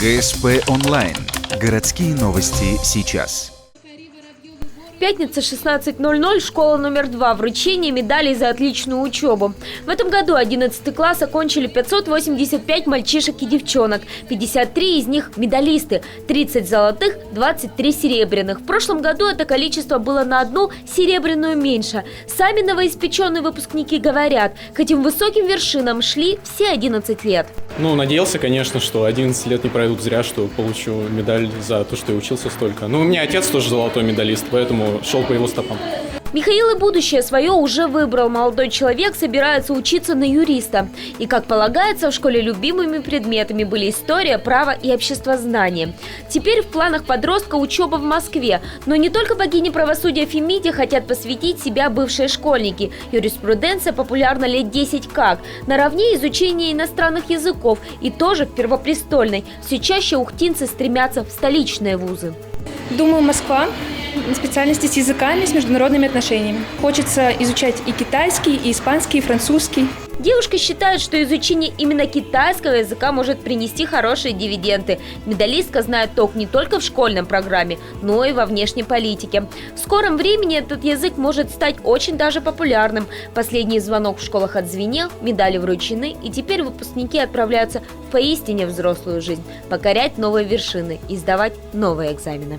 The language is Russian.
ГСП онлайн. Городские новости сейчас. Пятница, 16:00, школа номер 2. Вручение медалей за отличную учебу. В этом году 11 класс окончили 585 мальчишек и девчонок. 53 из них медалисты, 30 золотых, 23 серебряных. В прошлом году это количество было на одну серебряную меньше. Сами новоиспеченные выпускники говорят, к этим высоким вершинам шли все 11 лет. Надеялся, конечно, что 11 лет не пройдут зря, что получу медаль за то, что я учился столько. У меня отец тоже золотой медалист, поэтому шел по его стопам. Михаил и будущее свое уже выбрал. Молодой человек собирается учиться на юриста. И, как полагается, в школе любимыми предметами были история, право и обществознание. Теперь в планах подростка учеба в Москве. Но не только богине правосудия Фемиде хотят посвятить себя бывшие школьники. Юриспруденция популярна лет 10 как. Наравне изучения иностранных языков. И тоже в Первопрестольной. Все чаще ухтинцы стремятся в столичные вузы. Думаю, Москва. Специальности с языками, с международными отношениями. Хочется изучать и китайский, и испанский, и французский. Девушка считает, что изучение именно китайского языка может принести хорошие дивиденды. Медалистка знает толк не только в школьной программе, но и во внешней политике. В скором времени этот язык может стать очень даже популярным. Последний звонок в школах отзвенел, медали вручены, и теперь выпускники отправляются в поистине взрослую жизнь, покорять новые вершины и сдавать новые экзамены.